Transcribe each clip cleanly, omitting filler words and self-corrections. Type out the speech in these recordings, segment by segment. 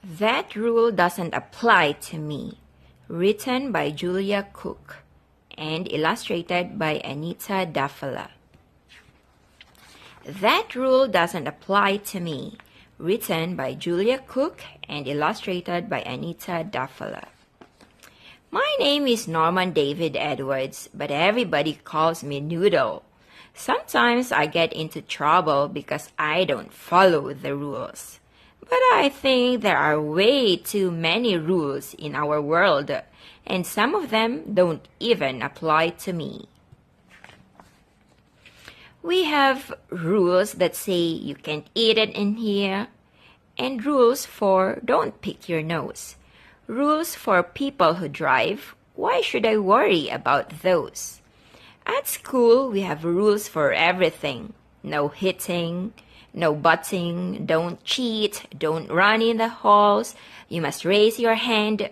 That rule doesn't apply to me. Written by Julia Cook and illustrated by Anita Daffala. That rule doesn't apply to me. Written by Julia Cook and illustrated by Anita Daffala. My name is Norman David Edwards, but everybody calls me Noodle. Sometimes I get into trouble because I don't follow the rules. But I think there are way too many rules in our world, and some of them don't even apply to me. We have rules that say you can't eat it in here, and rules for don't pick your nose. Rules for people who drive. Why should I worry about those? At school, we have rules for everything. No hitting, no butting, don't cheat, don't run in the halls, you must raise your hand.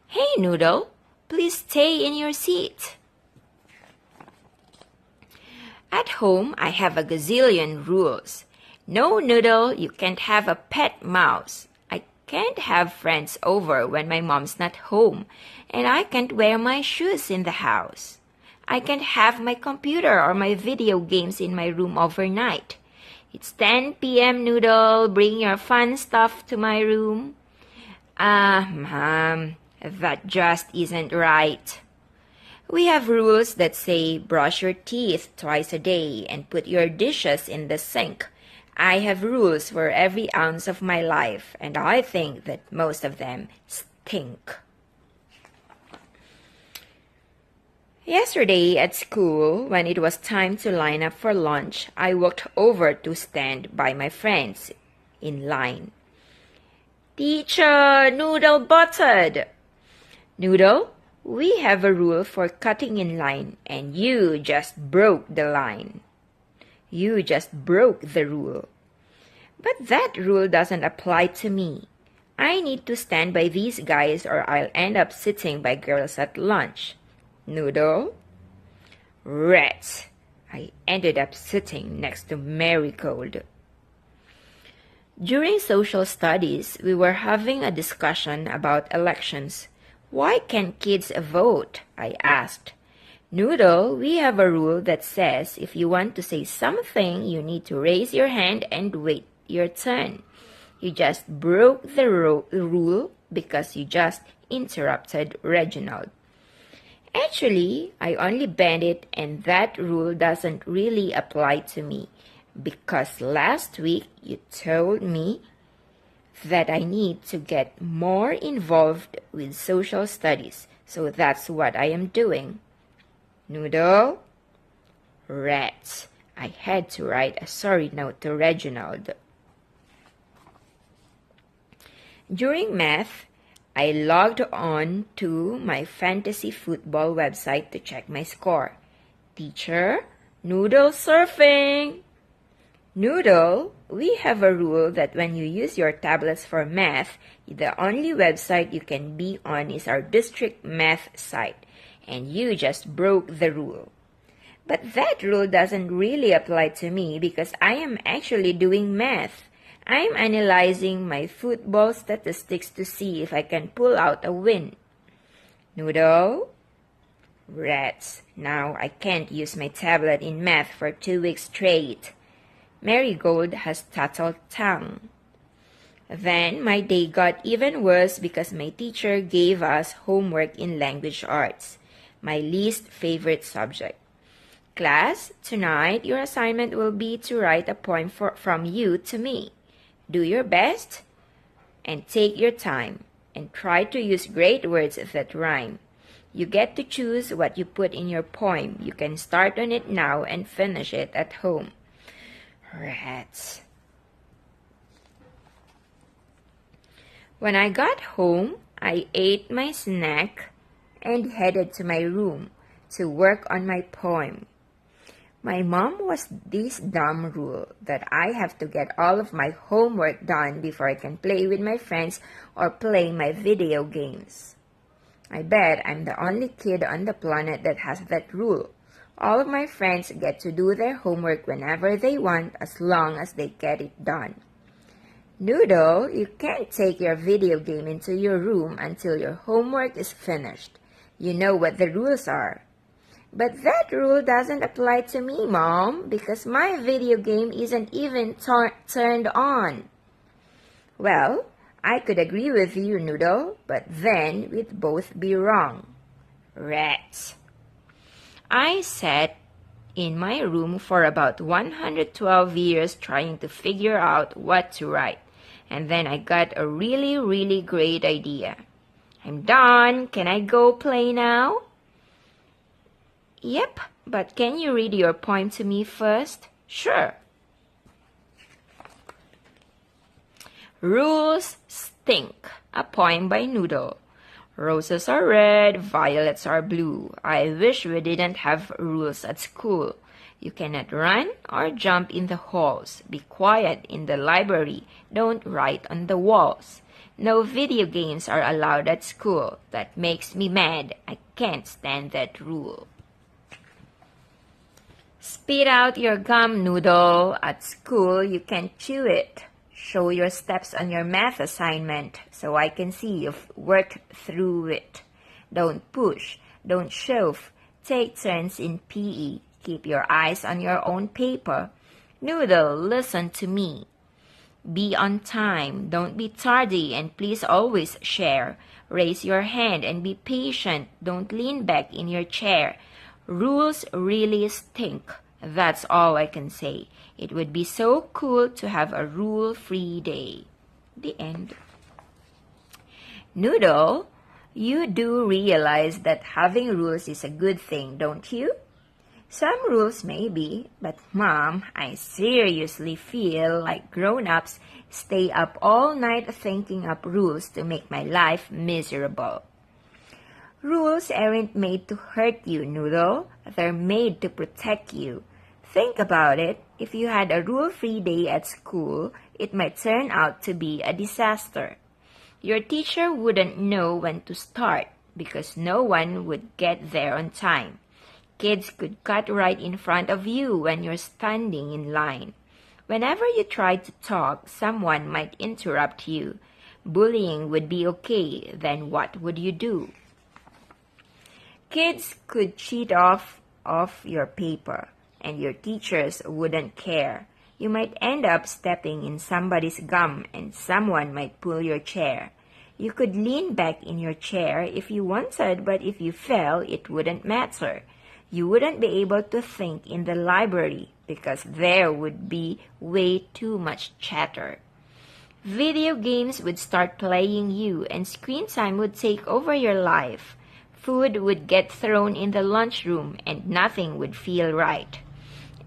Hey, Noodle, please stay in your seat. At home, I have a gazillion rules. No, Noodle, you can't have a pet mouse. I can't have friends over when my mom's not home, and I can't wear my shoes in the house. I can't have my computer or my video games in my room overnight. It's 10 p.m., Noodle. Bring your fun stuff to my room. Mom, that just isn't right. We have rules that say brush your teeth twice a day and put your dishes in the sink. I have rules for every ounce of my life, and I think that most of them stink. Yesterday at school, when it was time to line up for lunch, I walked over to stand by my friends in line. Teacher, Noodle butted. Noodle, we have a rule for cutting in line, and you just broke the line. You just broke the rule. But that rule doesn't apply to me. I need to stand by these guys or I'll end up sitting by girls at lunch. Noodle? Rats! I ended up sitting next to Marigold. During social studies, we were having a discussion about elections. Why can't kids vote? I asked. Noodle, we have a rule that says if you want to say something, you need to raise your hand and wait your turn. You just broke the rule because you just interrupted Reginald. Actually, I only bent it, and that rule doesn't really apply to me because last week you told me that I need to get more involved with social studies, so that's what I am doing. Noodle? Rats. I had to write a sorry note to Reginald. During math, I logged on to my fantasy football website to check my score. Teacher, Noodle surfing! Noodle, we have a rule that when you use your tablets for math, the only website you can be on is our district math site, and you just broke the rule. But that rule doesn't really apply to me because I am actually doing math. I'm analyzing my football statistics to see if I can pull out a win. Noodle? Rats. Now I can't use my tablet in math for 2 weeks straight. Marigold has tattled tongue. Then my day got even worse because my teacher gave us homework in language arts, my least favorite subject. Class, tonight your assignment will be to write a poem from you to me. Do your best and take your time and try to use great words that rhyme. You get to choose what you put in your poem. You can start on it now and finish it at home. Rats. When I got home, I ate my snack and headed to my room to work on my poem. My mom was this dumb rule that I have to get all of my homework done before I can play with my friends or play my video games. I bet I'm the only kid on the planet that has that rule. All of my friends get to do their homework whenever they want as long as they get it done. Noodle, you can't take your video game into your room until your homework is finished. You know what the rules are. But that rule doesn't apply to me, Mom, because my video game isn't even turned on. Well, I could agree with you, Noodle, but then we'd both be wrong. Rats. I sat in my room for about 112 years trying to figure out what to write. And then I got a really, really great idea. I'm done. Can I go play now? Yep, but can you read your poem to me first? Sure. Rules Stink, a poem by Noodle. Roses are red, violets are blue. I wish we didn't have rules at school. You cannot run or jump in the halls. Be quiet in the library. Don't write on the walls. No video games are allowed at school. That makes me mad. I can't stand that rule. Spit out your gum, Noodle. At school, you can chew it. Show your steps on your math assignment so I can see you've worked through it. Don't push. Don't shove. Take turns in PE. Keep your eyes on your own paper. Noodle, listen to me. Be on time. Don't be tardy, and please always share. Raise your hand and be patient. Don't lean back in your chair. Rules really stink. That's all I can say. It would be so cool to have a rule-free day. The end. Noodle, you do realize that having rules is a good thing, don't you? Some rules maybe, but Mom, I seriously feel like grown-ups stay up all night thinking up rules to make my life miserable. Rules aren't made to hurt you, Noodle. They're made to protect you. Think about it. If you had a rule-free day at school, it might turn out to be a disaster. Your teacher wouldn't know when to start because no one would get there on time. Kids could cut right in front of you when you're standing in line. Whenever you tried to talk, someone might interrupt you. Bullying would be okay, then what would you do? Kids could cheat off your paper, and your teachers wouldn't care. You might end up stepping in somebody's gum, and someone might pull your chair. You could lean back in your chair if you wanted, but if you fell, it wouldn't matter. You wouldn't be able to think in the library because there would be way too much chatter. Video games would start playing you, and screen time would take over your life. Food would get thrown in the lunchroom, and nothing would feel right.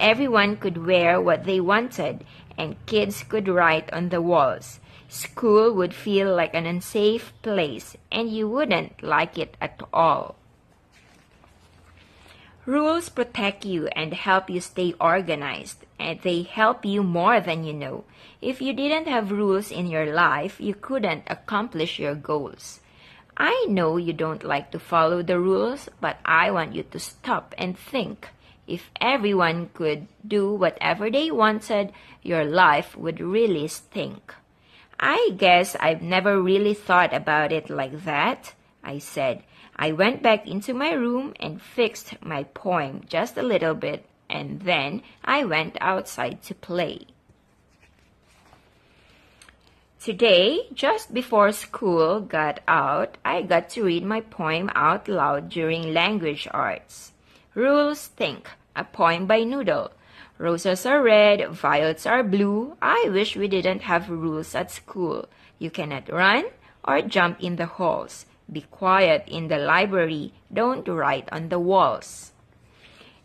Everyone could wear what they wanted, and kids could write on the walls. School would feel like an unsafe place, and you wouldn't like it at all. Rules protect you and help you stay organized, and they help you more than you know. If you didn't have rules in your life, you couldn't accomplish your goals. I know you don't like to follow the rules, but I want you to stop and think. If everyone could do whatever they wanted, your life would really stink. I guess I've never really thought about it like that, I said. I went back into my room and fixed my poem just a little bit, and then I went outside to play. Today, just before school got out, I got to read my poem out loud during language arts. Rules Stink, a poem by Noodle. Roses are red, violets are blue. I wish we didn't have rules at school. You cannot run or jump in the halls. Be quiet in the library. Don't write on the walls.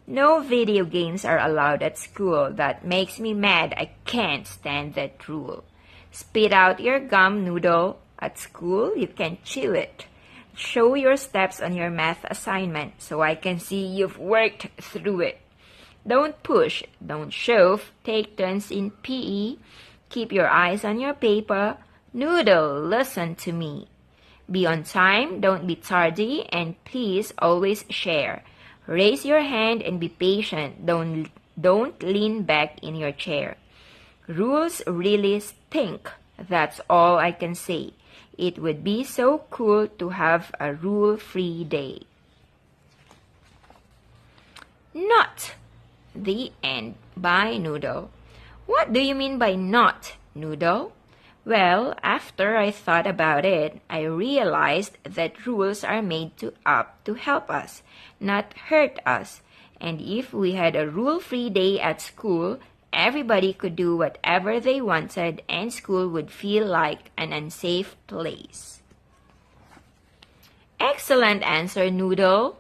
No video games are allowed at school. That makes me mad. I can't stand that rule. Spit out your gum, Noodle. At school, you can chew it. Show your steps on your math assignment so I can see you've worked through it. Don't push. Don't shove. Take turns in PE. Keep your eyes on your paper. Noodle, listen to me. Be on time, don't be tardy, and please always share. Raise your hand and be patient. Don't lean back in your chair. Rules really stink. That's all I can say. It would be so cool to have a rule-free day. Not. The end. By Noodle. What do you mean by not, Noodle? Well, after I thought about it, I realized that rules are made to help us, not hurt us. And if we had a rule-free day at school, everybody could do whatever they wanted and school would feel like an unsafe place. Excellent answer, Noodle.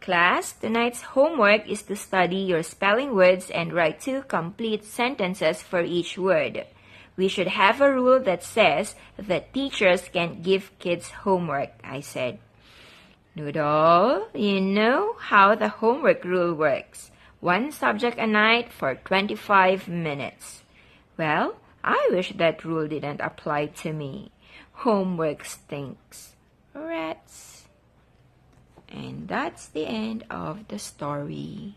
Class, tonight's homework is to study your spelling words and write 2 complete sentences for each word. We should have a rule that says that teachers can't give kids homework, I said. Noodle, you know how the homework rule works. 1 subject a night for 25 minutes. Well, I wish that rule didn't apply to me. Homework stinks. Rats. And that's the end of the story.